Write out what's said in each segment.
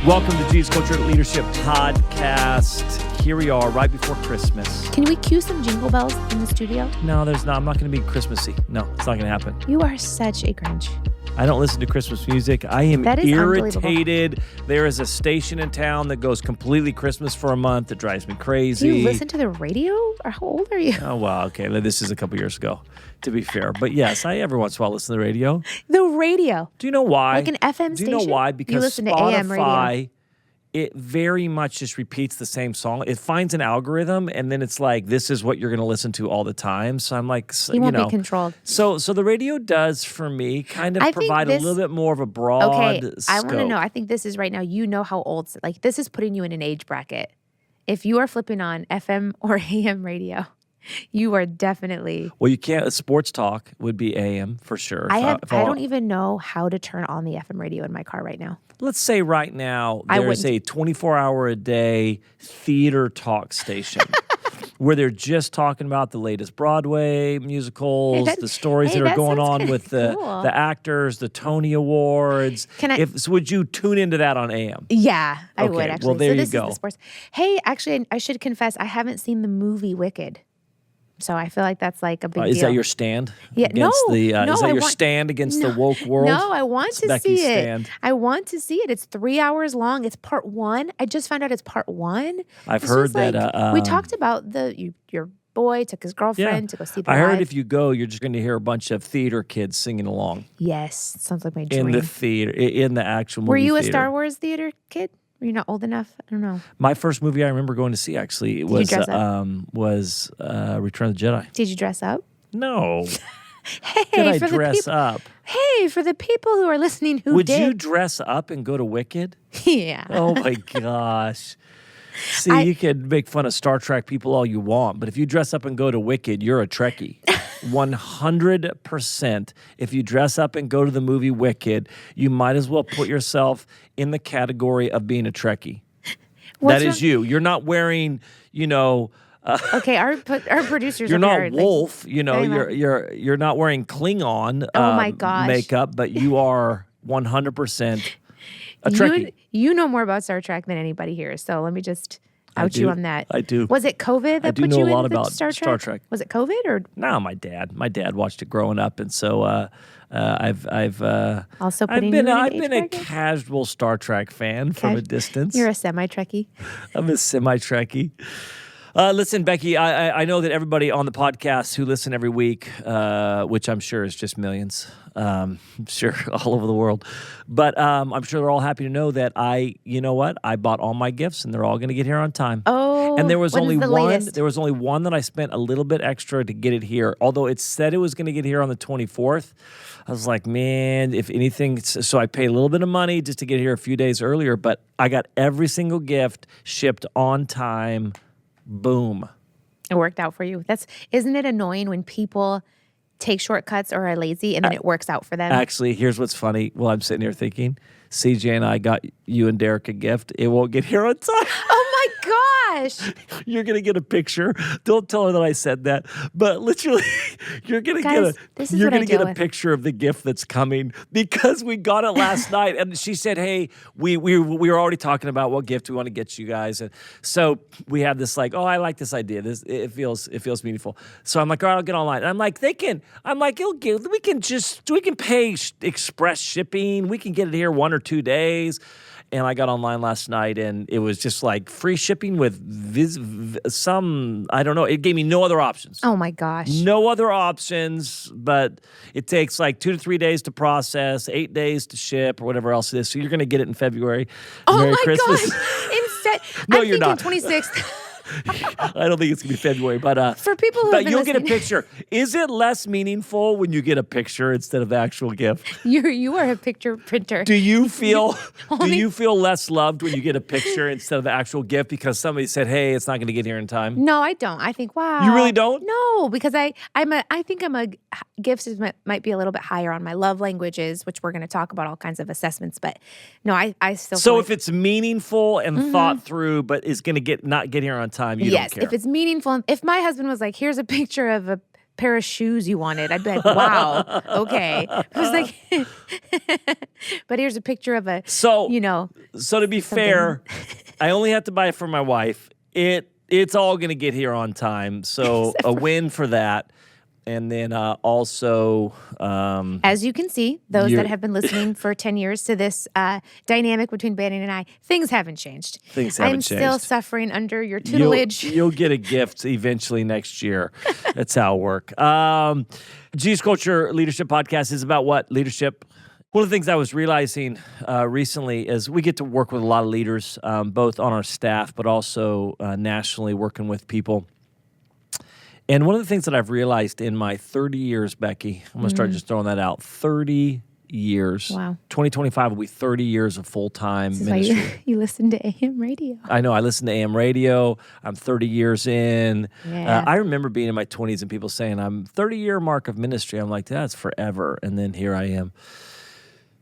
Welcome to Jesus Culture Leadership Podcast. Here we are, right before Christmas. Can we cue some jingle bells in the studio? No, there's not. I'm not going to be Christmassy. No, it's not going to happen. You are such a Grinch. I don't listen to Christmas music. I am That is irritated. There is a station in town that goes completely Christmas for a month. It drives me crazy. Do you listen to the radio? Or how old are you? Oh, wow. Okay. This is a couple years ago, to be fair. But yes, I every once in a while listen to the radio. The radio. Do you know why? Like an FM station? Do you know why? Because you listen to Spotify, AM radio. it very much just repeats the same song. It finds an algorithm, and then it's like, this is what you're going to listen to all the time. So I'm like, You won't be controlled. So the radio does, for me, kind of I think provide a this- little bit more of a broad Okay, scope. I want to know. I think this is right now. You know how old. Like this is putting you in an age bracket. If you are flipping on FM or AM radio, you are definitely. Well, you can't. Sports talk would be AM for sure. I don't even know how to turn on the FM radio in my car right now. Let's say right now I there's a 24-hour-a-day theater talk station where they're just talking about the latest Broadway musicals, the stories that are going on with the actors, the Tony Awards. Would you tune into that on AM? Yeah, I Okay, would actually. well, there so you this go. Is the sports. Hey, actually, I should confess, I haven't seen the movie Wicked. So I feel like that's like a big deal. Is that your stand? Yeah, against no, the, no, is that I your want- stand against the No, woke world? No, I want It's to Becky's see it. stand. I want to see it. It's 3 hours long. It's part one. I just found out it's part one. I've It's heard just that. we talked about your boy took his girlfriend to go see the I heard live. if you go, you're just going to hear a bunch of theater kids singing along Yes, sounds like my dream. in the theater, in the actual movie Were you a theater. Star Wars theater kid? Were you not old enough? I don't know. My first movie I remember going to see actually you was dress up? Return of the Jedi. Did you dress up? No. Hey, Did I for the dress people. up? Hey, for the people who are listening who Would did. you dress up and go to Wicked? Yeah. Oh my gosh. See, you can make fun of Star Trek people all you want, but if you dress up and go to Wicked, you're a Trekkie. 100%. If you dress up and go to the movie Wicked, you might as well put yourself in the category of being a Trekkie. What's That is you. You're not wearing, Okay, our producers. you're over not here, like, Wolf. very much- You're not wearing Klingon Oh my gosh. makeup, but you are 100% a Trekkie. You know more about Star Trek than anybody here, so let me just out you do. on that. I do. Was it COVID that do put know you a lot into about Star Star Trek? Trek. Was it COVID or No, my dad. My dad watched it growing up, and so I've also I've putting been you in an I've age been a bracket? casual Star Trek fan from a distance. You're a semi-Trekkie. I'm a semi-Trekkie. Listen, Becky, I know that everybody on the podcast who listen every week, which I'm sure is just millions, I'm sure all over the world, but I'm sure they're all happy to know that I bought all my gifts and they're all going to get here on time. Oh, And there was when is only the one. latest? There was only one that I spent a little bit extra to get it here. Although it said it was going to get here on the 24th, I was like, man, if anything. So I paid a little bit of money just to get here a few days earlier. But I got every single gift shipped on time. Boom. It worked out for you. Isn't it annoying when people take shortcuts or are lazy and then it works out for them? Actually, here's what's funny. Well, I'm sitting here thinking, CJ and I got you and Derek a gift. It won't get here on time. Oh my gosh. You're going to get a picture. Don't tell her that I said that. But literally, you're going to Guys, this is you're what I gonna get deal a with. picture of the gift that's coming because we got it last night. And she said, hey, we were already talking about what gift we want to get you guys. And so we had this like, oh, I like this idea. It feels meaningful. So I'm like, all right, I'll get online. And I'm like, we can pay express shipping. We can get it here 1 or 2 days. And I got online last night, and it was just like free shipping with I don't know. It gave me no other options. Oh my gosh. No other options, but it takes like 2 to 3 days to process, 8 days to ship, or whatever else it is. So you're going to get it in February. Oh Merry my Christmas. gosh. No, I'm you're not. thinking 26th. I don't think it's going to be February, but For people who but have been you'll get a listening- picture. Is it less meaningful when you get a picture instead of the actual gift? You are a picture printer. Do you feel Only- less loved when you get a picture instead of the actual gift because somebody said, "Hey, it's not going to get here in time"? No, I don't. I think, wow. You really don't? No, because I think gifts might be a little bit higher on my love languages, which we're going to talk about all kinds of assessments. But no, I still. So feel if it's meaningful and thought through, but is going to not get here on time, you yes, don't care. if it's meaningful, if my husband was like, "Here's a picture of a pair of shoes you wanted. I'd be like, wow, okay. I was like, but here's a picture of a, So, you know, so to be fair, I only have to buy it for my wife. It's all going to get here on time. So a win for that. And then also, as you can see, those you- that have been listening for 10 years to this dynamic between Bannon and I, things haven't changed. Things haven't I'm still changed. suffering under your tutelage. You'll get a gift eventually next year. That's how it works. Jesus Culture Leadership Podcast is about what? Leadership. One of the things I was realizing recently is we get to work with a lot of leaders, both on our staff, but also nationally working with people. And one of the things that I've realized in my 30 years, Becky, I'm going to start just throwing that out, 30 years. Wow. 2025 will be 30 years of full-time This is why ministry. you listen to AM radio. I know. I listen to AM radio. I'm 30 years in. Yeah. I remember being in my 20s and people saying, I'm 30-year mark of ministry. I'm like, that's forever. And then here I am.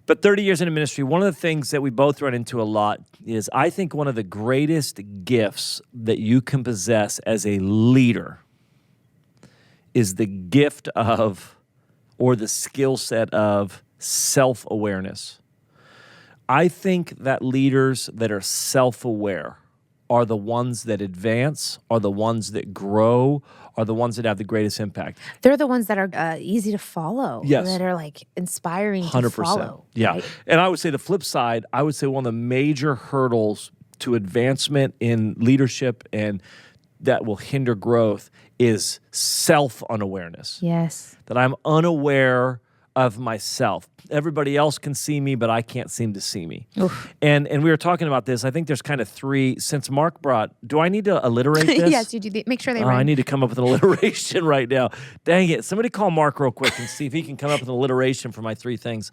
But 30 years into ministry, one of the things that we both run into a lot is I think one of the greatest gifts that you can possess as a leader is the gift of, or the skill set of, self-awareness. I think that leaders that are self-aware are the ones that advance, are the ones that grow, are the ones that have the greatest impact. They're the ones that are easy to follow. Yes. That are like inspiring to 100%. follow. Yeah. right? And I would say the flip side, I would say one of the major hurdles to advancement in leadership and that will hinder growth is self-unawareness. Yes. That I'm unaware of myself. Everybody else can see me, but I can't seem to see me. Oof. And we were talking about this. I think there's kind of three, since Mark brought, do I need to alliterate this? Yes, you do. Make sure they Oh, rhyme. I need to come up with an alliteration right now. Dang it. Somebody call Mark real quick and see if he can come up with an alliteration for my three things.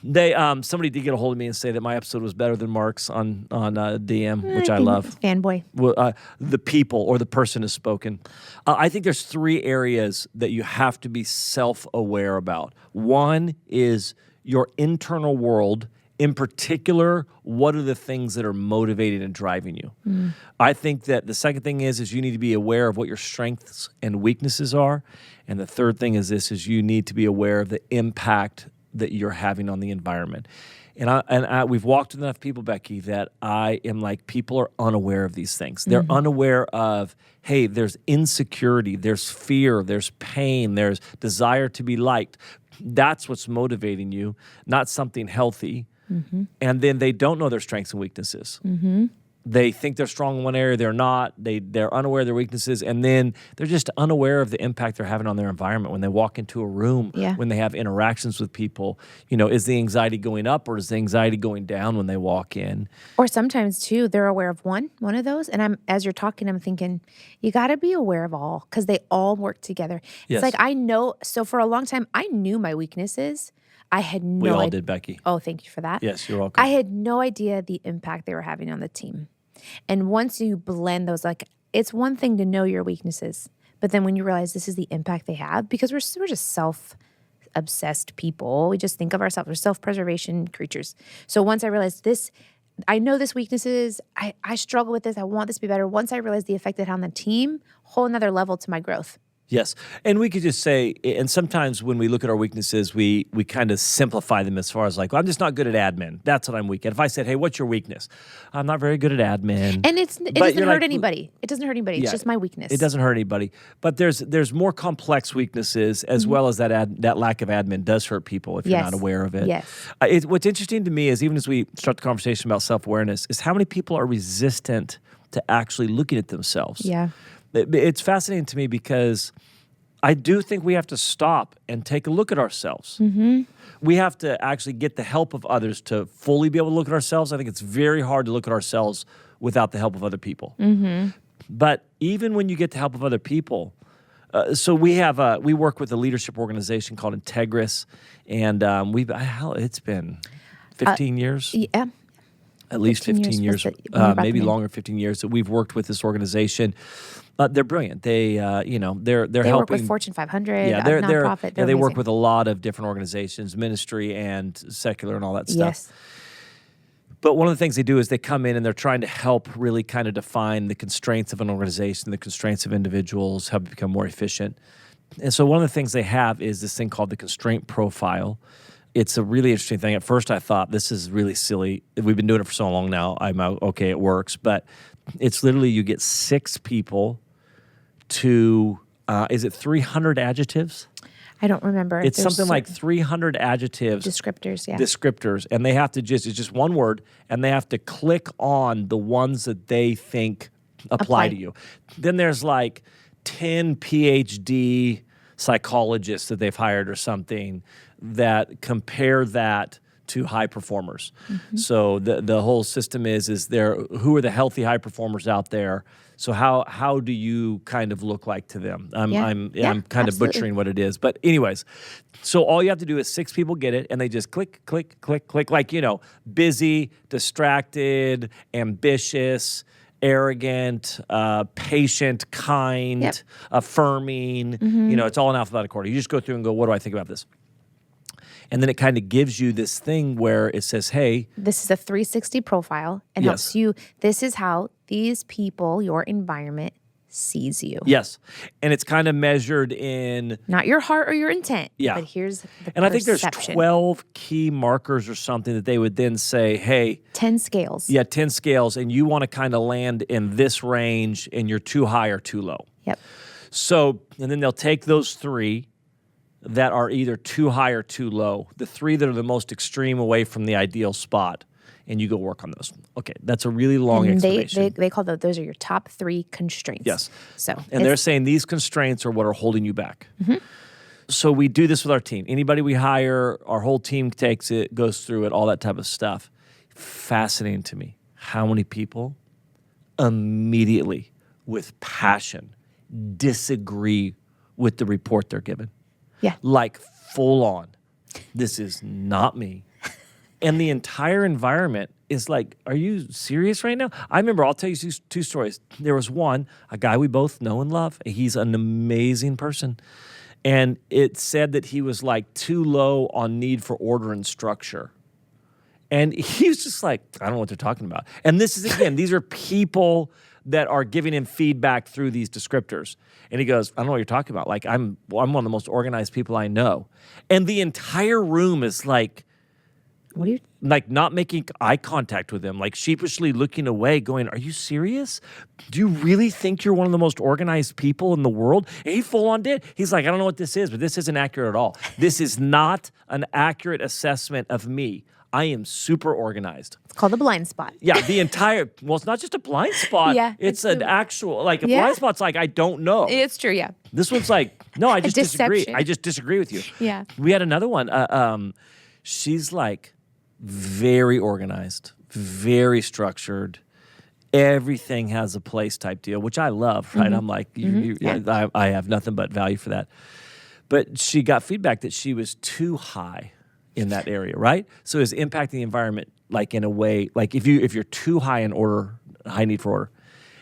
Somebody did get a hold of me and say that my episode was better than Mark's on DM, which I think love. Fanboy. Well, the people or the person has spoken. I think there's three areas that you have to be self-aware about. One is your internal world. In particular, what are the things that are motivating and driving you? I think that the second thing is you need to be aware of what your strengths and weaknesses are. And the third thing is you need to be aware of the impact that you're having on the environment. And we've walked with enough people, Becky, that I am like, people are unaware of these things. They're unaware of, hey, there's insecurity, there's fear, there's pain, there's desire to be liked. That's what's motivating you, not something healthy. And then they don't know their strengths and weaknesses. They think they're strong in one area, they're not. They're unaware of their weaknesses, and then they're just unaware of the impact they're having on their environment when they walk into a room, when they have interactions with people. You know, is the anxiety going up or is the anxiety going down when they walk in? Or sometimes too, they're aware of one of those. And as you're talking, I'm thinking, you got to be aware of all because they all work together. Yes. It's like I know. So for a long time, I knew my weaknesses. I had no We all idea. did, Becky. Oh, thank you for that. Yes, you're welcome. I had no idea the impact they were having on the team. And once you blend those, like it's one thing to know your weaknesses, but then when you realize this is the impact they have, because we're just self-obsessed people. We just think of ourselves, we're self-preservation creatures. So once I realized this, I know this weaknesses, I struggle with this, I want this to be better. Once I realized the effect it had on the team, whole nother level to my growth. Yes. And we could just say, and sometimes when we look at our weaknesses, we kind of simplify them as far as like, well, I'm just not good at admin. That's what I'm weak at. If I said, hey, what's your weakness? I'm not very good at admin. And it But doesn't you're hurt like, anybody. It doesn't hurt anybody. It's Yeah. just my weakness. It doesn't hurt anybody. But there's more complex weaknesses as well as that lack of admin does hurt people if you're not Yes. aware of it. Yes. What's interesting to me is even as we start the conversation about self-awareness is how many people are resistant to actually looking at themselves. Yeah. It's fascinating to me because I do think we have to stop and take a look at ourselves. We have to actually get the help of others to fully be able to look at ourselves. I think it's very hard to look at ourselves without the help of other people. But even when you get the help of other people, so we work with a leadership organization called Integris, and it's been 15 years. Yeah. At least 15 years, was the- when you brought maybe them in. longer, 15 years that we've worked with this organization. They're brilliant. They, they're They helping. work with Fortune 500, Yeah, they're nonprofit. they work amazing. with a lot of different organizations, ministry and secular and all that stuff. Yes. But one of the things they do is they come in and they're trying to help really kind of define the constraints of an organization, the constraints of individuals, help it become more efficient. And so one of the things they have is this thing called the constraint profile. It's a really interesting thing. At first, I thought this is really silly. We've been doing it for so long now. I'm okay, it works. But it's literally you get 6 people to, is it 300 adjectives? I don't remember. It's There's something like 300 adjectives. descriptors, yeah. Descriptors. And they have to it's just one word, and they have to click on the ones that they think apply to you. Then there's like 10 PhD psychologists that they've hired or something that compare that to high performers. So the whole system is there, who are the healthy high performers out there? So how do you kind of look like to them? I'm kind of absolutely. butchering what it is. But anyways, so all you have to do is 6 people get it, and they just click, click, click, click, like, busy, distracted, ambitious, arrogant, patient, kind, affirming. It's all in alphabetical order. You just go through and go, what do I think about this? And then it kind of gives you this thing where it says, hey. This is a 360 profile and helps you. This is how these people, your environment, sees you. Yes. And it's kind of measured in. Not your heart or your intent. Yeah. But here's the And I think there's perception. 12 key markers or something that they would then say, hey. 10 scales. Yeah, 10 scales. And you want to kind of land in this range, and you're too high or too low. Yep. So, and then they'll take those 3 that are either too high or too low, the 3 that are the most extreme away from the ideal spot, and you go work on those. Okay, that's a really long And explanation. they call those are your top 3 constraints. Yes. So And they're saying these constraints are what are holding you back. So we do this with our team. Anybody we hire, our whole team takes it, goes through it, all that type of stuff. Fascinating to me how many people immediately, with passion, disagree with the report they're given. Yeah. Like full on. This is not me. And the entire environment is like, are you serious right now? I remember, I'll tell you 2 stories. There was one, a guy we both know and love. He's an amazing person. And it said that he was like too low on need for order and structure. And he was just like, I don't know what they're talking about. And this is, again, these are people that are giving him feedback through these descriptors. And he goes, I don't know what you're talking about. Like, I'm one of the most organized people I know. And the entire room is like, What do you? Like not making eye contact with him, like sheepishly looking away, going, are you serious? Do you really think you're one of the most organized people in the world? And he full on did. He's like, I don't know what this is, but this isn't accurate at all. This is not an accurate assessment of me. I am super organized. It's called a blind spot. Yeah, the entire, well, it's not just a blind spot. Yeah, it's it's an actual, like a Yeah. blind spot's like, I don't know. It's true, yeah. This one's like, no, I just disagree. deception. I just disagree with you. Yeah. We had another one. She's like very organized, very structured. Everything has a place type deal, which I love, right? I'm like, I have nothing but value for that. But she got feedback that she was too high in that area, right? So it's impacting the environment, like in a way, like if you're too high in order, high need for order.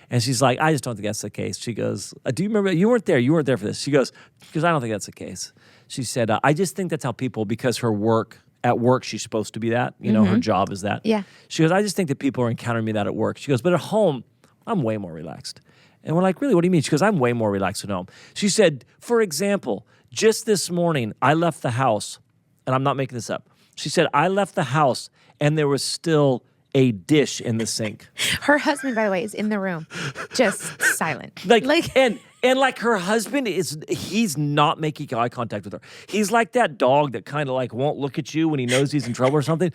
And she's like, I just don't think that's the case. She goes, do you remember, you weren't there for this. She goes, I don't think that's the case. She said, I just think that's how people, because at work, she's supposed to be that. Her job is that. Yeah. She goes, I just think that people are encountering me that at work. She goes, but at home, I'm way more relaxed. And we're like, really, what do you mean? She goes, I'm way more relaxed at home. She said, for example, just this morning, I left the house, and I'm not making this up. She said, I left the house, and there was still a dish in the sink. Her husband, by the way, is in the room, just silent. And like her husband he's not making eye contact with her. He's like that dog that kind of like won't look at you when he knows he's in trouble or something.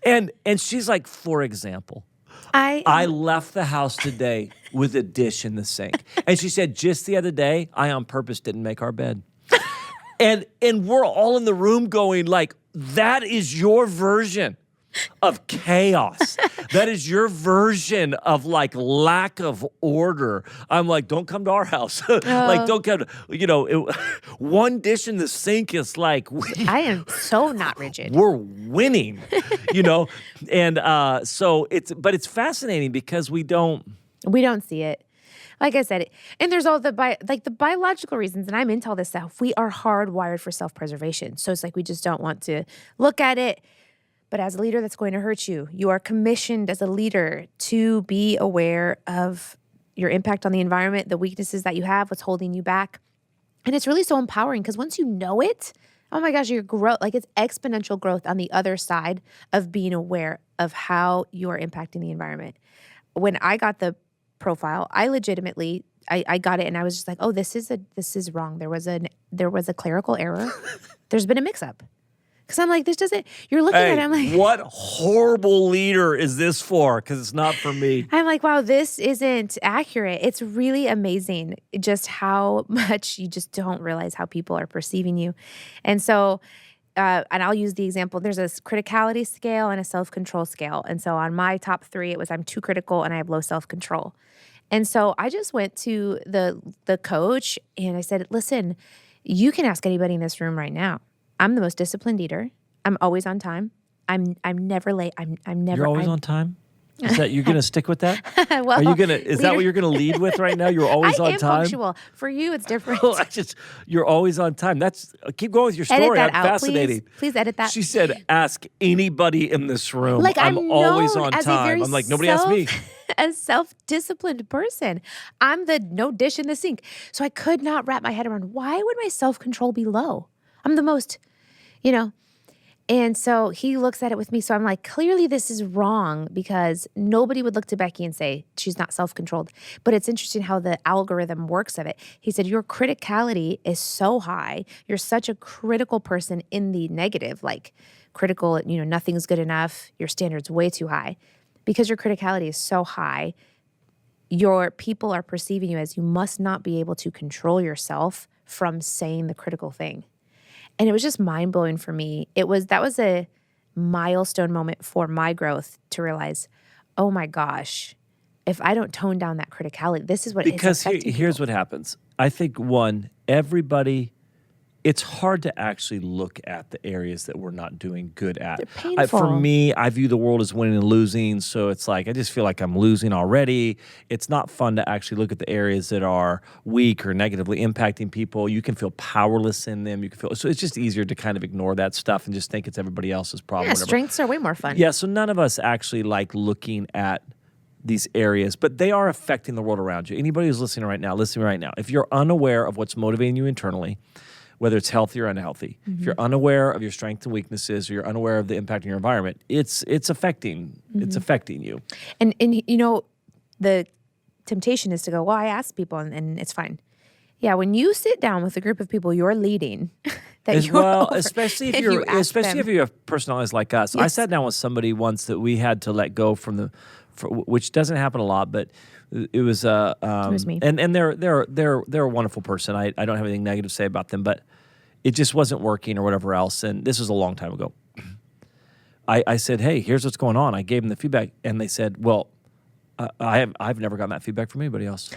And she's like, for example, I left the house today with a dish in the sink. And she said, just the other day, I on purpose didn't make our bed. And we're all in the room going like, that is your version of chaos. That is your version of like lack of order. I'm like, don't come to our house. Like, don't come to, one dish in the sink is like, I am so not rigid. we're winning, And so it's fascinating because we don't see it. Like I said, and there's all the biological reasons, and I'm into all this stuff. We are hardwired for self-preservation. So it's like we just don't want to look at it. But as a leader, that's going to hurt you. You are commissioned as a leader to be aware of your impact on the environment, the weaknesses that you have, what's holding you back. And it's really so empowering because once you know it, oh my gosh, your growth, like it's exponential growth on the other side of being aware of how you are impacting the environment. When I got the profile, I legitimately I got it and I was just like, oh, this is wrong. There was a clerical error. There's been a mix up. Because I'm like, this doesn't, you're looking at it, I'm like, what horrible leader is this for? Because it's not for me. I'm like, wow, this isn't accurate. It's really amazing just how much you just don't realize how people are perceiving you. And so, and I'll use the example, there's a criticality scale and a self-control scale. And so on my top 3, it was I'm too critical and I have low self-control. And so I just went to the coach and I said, listen, you can ask anybody in this room right now. I'm the most disciplined leader. I'm always on time. I'm never late. I'm never. You're always on time? Is that you're gonna stick with that? Well, Are you gonna is that what you're gonna lead with right now? You're always I on am time? punctual. For you, it's different. Well, you're always on time. That's keep going with your story. Edit that I'm out, fascinated. please edit that. She said, ask anybody in this room. Like I'm always known on as a time. very I'm like, nobody asked me. a self-disciplined person. I'm the no dish in the sink. So I could not wrap my head around why would my self-control be low? I'm the most, you know. And so he looks at it with me. So I'm like, clearly this is wrong because nobody would look to Becky and say she's not self-controlled. But it's interesting how the algorithm works of it. He said, your criticality is so high. You're such a critical person in the negative, like critical, nothing's good enough. Your standard's way too high. Because your criticality is so high, your people are perceiving you as you must not be able to control yourself from saying the critical thing. And it was just mind-blowing for me. That was a milestone moment for my growth to realize, oh my gosh, if I don't tone down that criticality, this is what because here's what happens. I think everybody, it's hard to actually look at the areas that we're not doing good at. They're painful. For me, I view the world as winning and losing, so it's like I just feel like I'm losing already. It's not fun to actually look at the areas that are weak or negatively impacting people. You can feel powerless in them. So it's just easier to kind of ignore that stuff and just think it's everybody else's problem. Yeah, strengths are way more fun. Yeah, so none of us actually like looking at these areas, but they are affecting the world around you. Anybody who's listening right now, if you're unaware of what's motivating you internally, whether it's healthy or unhealthy. If you're unaware of your strengths and weaknesses, or you're unaware of the impact on your environment, it's affecting you. And the temptation is to go, well, I ask people and it's fine. Yeah, when you sit down with a group of people you're leading, especially if you have personalities like us. Yes. I sat down with somebody once that we had to let go from which doesn't happen a lot, but it was me. And they're a wonderful person. I don't have anything negative to say about them, but it just wasn't working or whatever else. And this was a long time ago. I said, hey, here's what's going on. I gave them the feedback, and they said, well, I've never gotten that feedback from anybody else.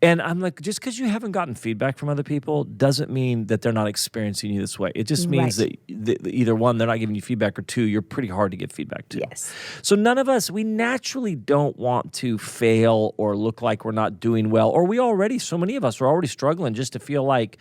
And I'm like, just because you haven't gotten feedback from other people doesn't mean that they're not experiencing you this way. It just means that either one, they're not giving you feedback, or two, you're pretty hard to get feedback to. Yes. So none of us, we naturally don't want to fail or look like we're not doing well, or so many of us are already struggling just to feel like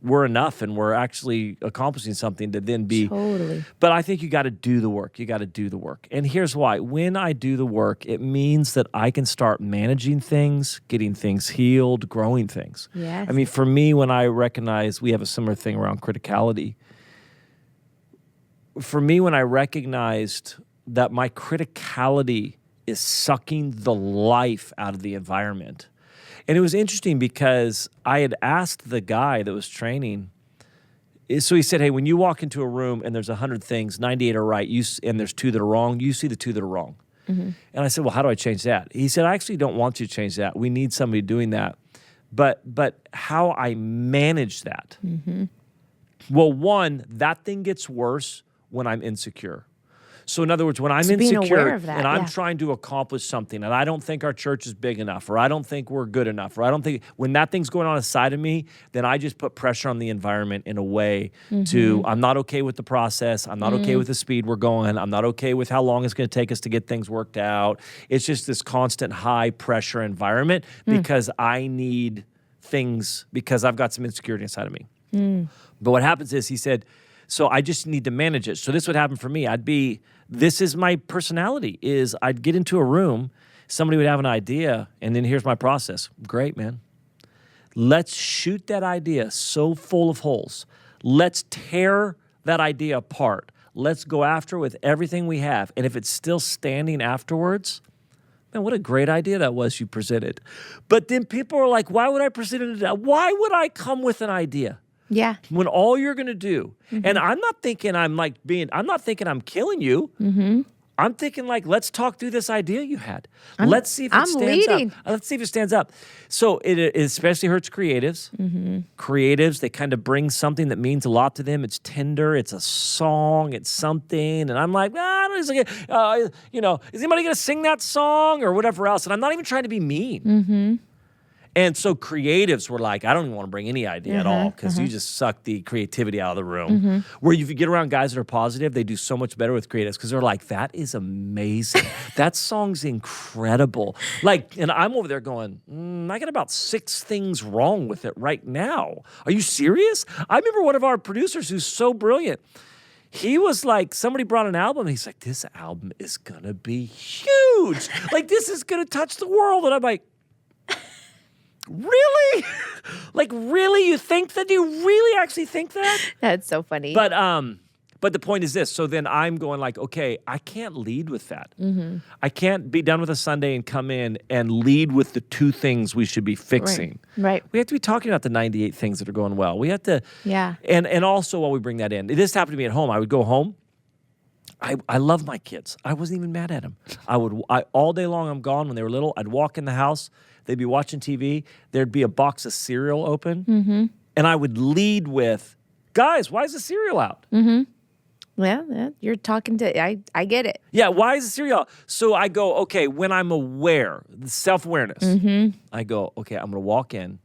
we're enough and we're actually accomplishing something to then be. Totally. But I think you got to do the work. You got to do the work. And here's why. When I do the work, it means that I can start managing things, getting things healed, growing things. Yes. I mean, for me, when I recognize we have a similar thing around criticality, for me, when I recognized that my criticality is sucking the life out of the environment. And it was interesting because I had asked the guy that was training, so he said, hey, when you walk into a room and there's 100 things, 98 are right, and there's 2 that are wrong, you see the 2 that are wrong. Mm-hmm. And I said, well, how do I change that? He said, I actually don't want you to change that. We need somebody doing that. But how I manage that. Mm-hmm. Well, one, that thing gets worse when I'm insecure. So in other words, when I'm insecure and I'm trying to accomplish something and I don't think our church is big enough, or I don't think we're good enough, or I don't think, when that thing's going on inside of me, then I just put pressure on the environment in a way to, I'm not okay with the process. I'm not okay with the speed we're going. I'm not okay with how long it's going to take us to get things worked out. It's just this constant high pressure environment because I need things, because I've got some insecurity inside of me. But what happens is, he said, so I just need to manage it. So this would happen for me. This is my personality, is I'd get into a room, somebody would have an idea, and then here's my process. Great, man. Let's shoot that idea so full of holes. Let's tear that idea apart. Let's go after it with everything we have. And if it's still standing afterwards, man, what a great idea that was you presented. But then people are like, why would I present it? Why would I come with an idea? Yeah. When all you're going to do, and I'm not thinking I'm killing you. I'm thinking like, let's talk through this idea you had. Let's see if it stands up. Let's see if it stands up. So it especially hurts creatives. Creatives, they kind of bring something that means a lot to them. It's tender. It's a song. It's something. And I'm like, is anybody going to sing that song or whatever else? And I'm not even trying to be mean. And so creatives were like, I don't even want to bring any idea at all because you just suck the creativity out of the room. Where if you get around guys that are positive, they do so much better with creatives because they're like, that is amazing. That song's incredible. Like, and I'm over there going, I got about 6 things wrong with it right now. Are you serious? I remember one of our producers who's so brilliant. He was like, somebody brought an album, and he's like, this album is going to be huge. Like, this is going to touch the world. And I'm like, really? Like, really? You think that? Do you really actually think that? That's so funny. But the point is this. So then I'm going like, okay, I can't lead with that. I can't be done with a Sunday and come in and lead with the 2 things we should be fixing. Right. We have to be talking about the 98 things that are going well. We have to. Yeah. And also while we bring that in, this happened to me at home. I would go home. I love my kids. I wasn't even mad at them. All day long I'm gone. When they were little, I'd walk in the house. They'd be watching TV. There'd be a box of cereal open. And I would lead with, guys, why is the cereal out? Yeah, you're talking to, I get it. Yeah, why is the cereal out? So I go, okay, when I'm aware, self-awareness, I go, okay, I'm going to walk in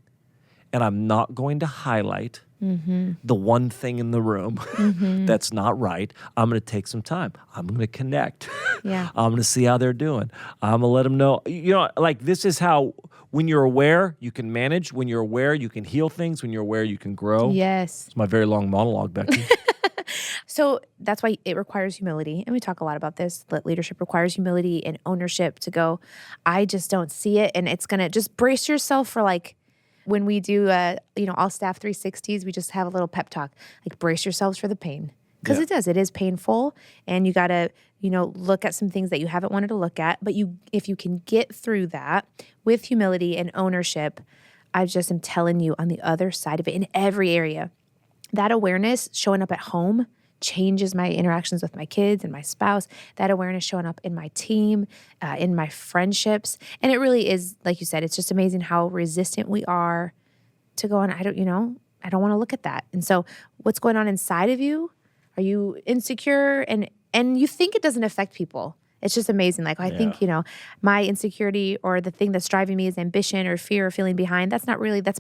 and I'm not going to highlight the one thing in the room that's not right. I'm going to take some time. I'm going to connect. Yeah. I'm going to see how they're doing. I'm going to let them know. You know, like this is how, when you're aware, you can manage. When you're aware, you can heal things. When you're aware, you can grow. Yes. It's my very long monologue, Becky. So that's why it requires humility. And we talk a lot about this, that leadership requires humility and ownership to go, I just don't see it. And it's going to just brace yourself for like, when we do, all staff 360s, we just have a little pep talk, like brace yourselves for the pain. Because it is painful. And you got to, look at some things that you haven't wanted to look at. But if you can get through that with humility and ownership, I just am telling you on the other side of it in every area, that awareness showing up at home changes my interactions with my kids and my spouse, that awareness showing up in my team, in my friendships. And it really is, like you said, it's just amazing how resistant we are to go on, I don't want to look at that. And so what's going on inside of you? Are you insecure? And you think it doesn't affect people. It's just amazing. Like, I think, my insecurity or the thing that's driving me is ambition or fear or feeling behind. That's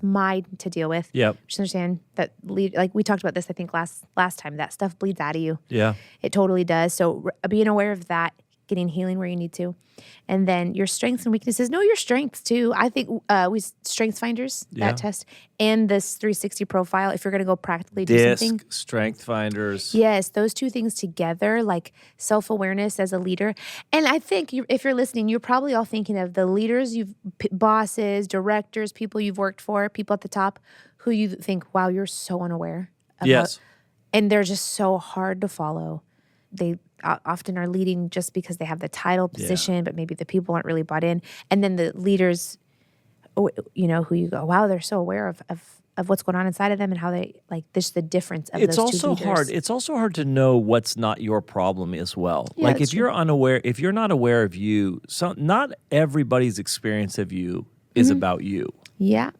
mine to deal with. Yep. Just understand that, like we talked about this, I think last time, that stuff bleeds out of you. Yeah. It totally does. So being aware of that, getting healing where you need to. And then your strengths and weaknesses. Know your strengths too. I think we Strengths Finders, that test, and this 360 profile, if you're going to go practically do something. Strength Finders. Yes, those 2 things together, like self-awareness as a leader. And I think if you're listening, you're probably all thinking of the leaders, bosses, directors, people you've worked for, people at the top who you think, wow, you're so unaware about. Yes. And they're just so hard to follow. They often are leading just because they have the title position, but maybe the people aren't really bought in. And then the leaders, who you go, wow, they're so aware of what's going on inside of them and how they, like, this the difference of those 2 leaders. It's also hard to know what's not your problem as well. Yeah, like if you're unaware, if you're not aware of you, not everybody's experience of you is about you. Yeah.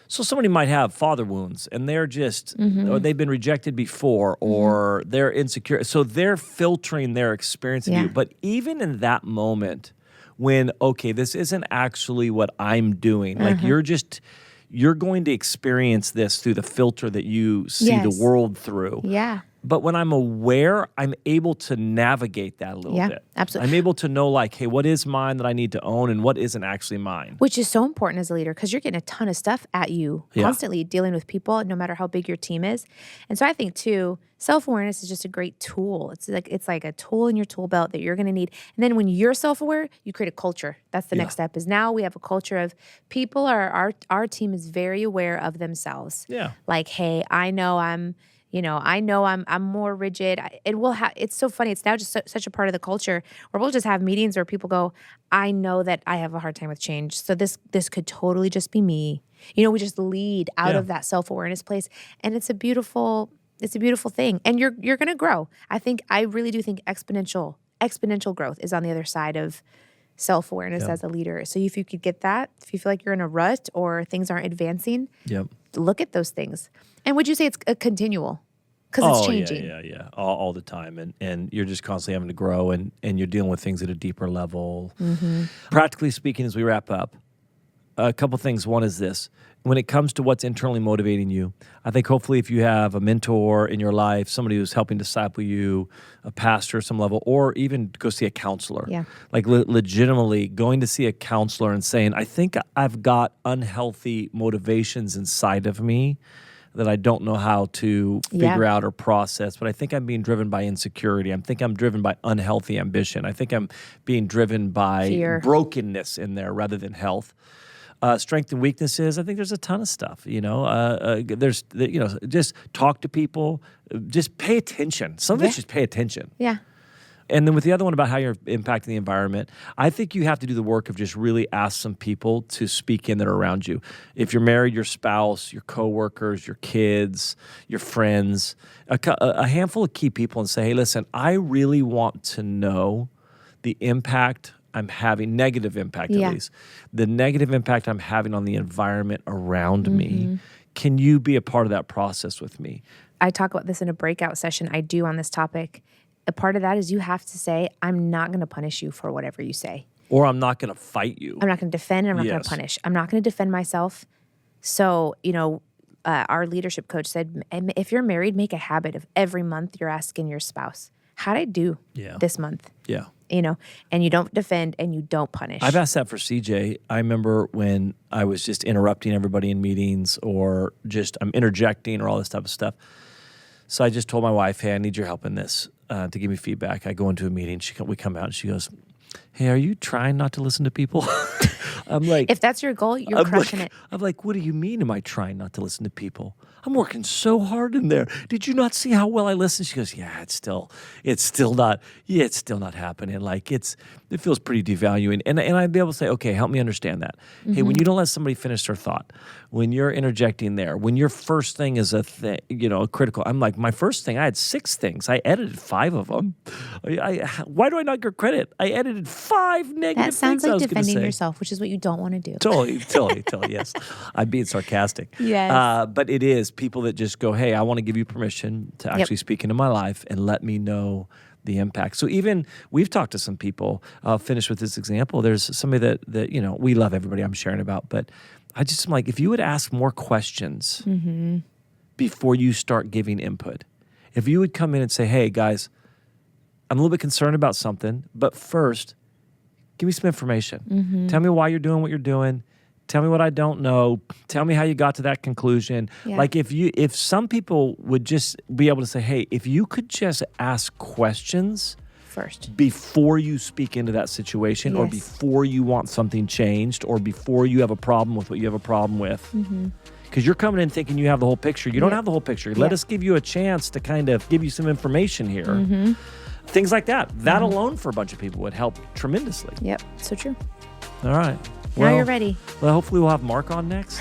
So somebody might have father wounds and they're just, or they've been rejected before, or they're insecure. So they're filtering their experience of you. But even in that moment when, okay, this isn't actually what I'm doing, like you're going to experience this through the filter that you see the world through. Yeah. But when I'm aware, I'm able to navigate that a little Yeah, bit. absolutely. I'm able to know, like, hey, what is mine that I need to own and what isn't actually mine? Which is so important as a leader because you're getting a ton of stuff at you Yeah. constantly dealing with people, no matter how big your team is. And so I think too, self-awareness is just a great tool. It's like a tool in your tool belt that you're going to need. And then when you're self-aware, you create a culture. That's the next step. Is now we have a culture of people our team is very aware of themselves. Yeah. Like, hey, I know I'm more rigid. It's so funny. It's now just such a part of the culture where we'll just have meetings where people go, I know that I have a hard time with change. So this could totally just be me. We just lead out of that self-awareness place. And it's a beautiful thing. And you're going to grow. I really do think exponential growth is on the other side of self-awareness as a leader. So if you could get that, if you feel like you're in a rut or things aren't advancing, look at those things. And would you say it's a continual? Because it's changing. Yeah. All the time. And you're just constantly having to grow and you're dealing with things at a deeper level. Mm-hmm. Practically speaking, as we wrap up, a couple things. One is this. When it comes to what's internally motivating you, I think hopefully if you have a mentor in your life, somebody who's helping disciple you, a pastor at some level, or even go see a counselor. Yeah. Like legitimately going to see a counselor and saying, I think I've got unhealthy motivations inside of me that I don't know how to figure out or process, but I think I'm being driven by insecurity. I think I'm driven by unhealthy ambition. I think I'm being driven by fear, brokenness in there rather than health. Strength and weaknesses, I think there's a ton of stuff, just talk to people, just pay attention. Some of it's just pay attention. Yeah. And then with the other one about how you're impacting the environment, I think you have to do the work of just really ask some people to speak in that are around you. If you're married, your spouse, your coworkers, your kids, your friends, a handful of key people, and say, hey, listen, I really want to know the impact I'm having, negative impact at least, the negative impact I'm having on the environment around me. Can you be a part of that process with me? I talk about this in a breakout session I do on this topic. A part of that is you have to say, I'm not going to punish you for whatever you say. Or I'm not going to fight you. I'm not going to defend, and I'm not going to punish. I'm not going to defend myself. So, our leadership coach said, if you're married, make a habit of every month you're asking your spouse, how'd I do this month? Yeah. And you don't defend and you don't punish. I've asked that for CJ. I remember when I was just interrupting everybody in meetings or just I'm interjecting or all this type of stuff. So I just told my wife, hey, I need your help in this to give me feedback. I go into a meeting. We come out and she goes, hey, are you trying not to listen to people? I'm like, if that's your goal, you're crushing it. I'm like, what do you mean am I trying not to listen to people? I'm working so hard in there. Did you not see how well I listen? She goes, yeah, it's still not happening. Like it feels pretty devaluing. And I'd be able to say, okay, help me understand that. Hey, when you don't let somebody finish their thought, when you're interjecting there, when your first thing is a critical, I'm like, my first thing, I had 6 things. I edited 5 of them. Why do I not get credit? I edited 5 negative things. That sounds I like was defending say. yourself, which is what you don't want to do. Totally, yes. I'm being sarcastic. Yes. But it is people that just go, hey, I want to give you permission to actually speak into my life and let me know the impact. So even we've talked to some people. I'll finish with this example. There's somebody that we love everybody I'm sharing about, but I just am like, if you would ask more questions before you start giving input, if you would come in and say, hey, guys, I'm a little bit concerned about something, but first, give me some information. Tell me why you're doing what you're doing. Tell me what I don't know. Tell me how you got to that conclusion. Yeah. Like if some people would just be able to say, hey, if you could just ask questions first before you speak into that situation or before you want something changed or before you have a problem with what you have a problem with. Because you're coming in thinking you have the whole picture. You don't have the whole picture. Let us give you a chance to kind of give you some information here. Things like that. That alone for a bunch of people would help tremendously. Yep, so true. All right. Now you're ready. Well, hopefully we'll have Mark on next.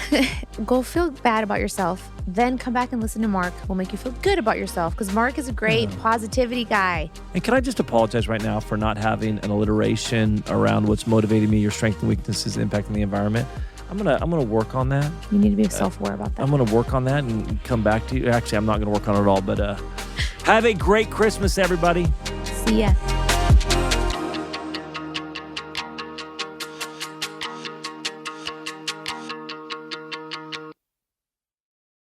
Go feel bad about yourself. Then come back and listen to Mark. We'll make you feel good about yourself because Mark is a great positivity guy. And can I just apologize right now for not having an alliteration around what's motivating me, your strengths and weaknesses, impacting the environment? I'm gonna work on that. You need to be self-aware about that. I'm gonna work on that and come back to you. Actually, I'm not gonna work on it at all, but have a great Christmas, everybody. See ya.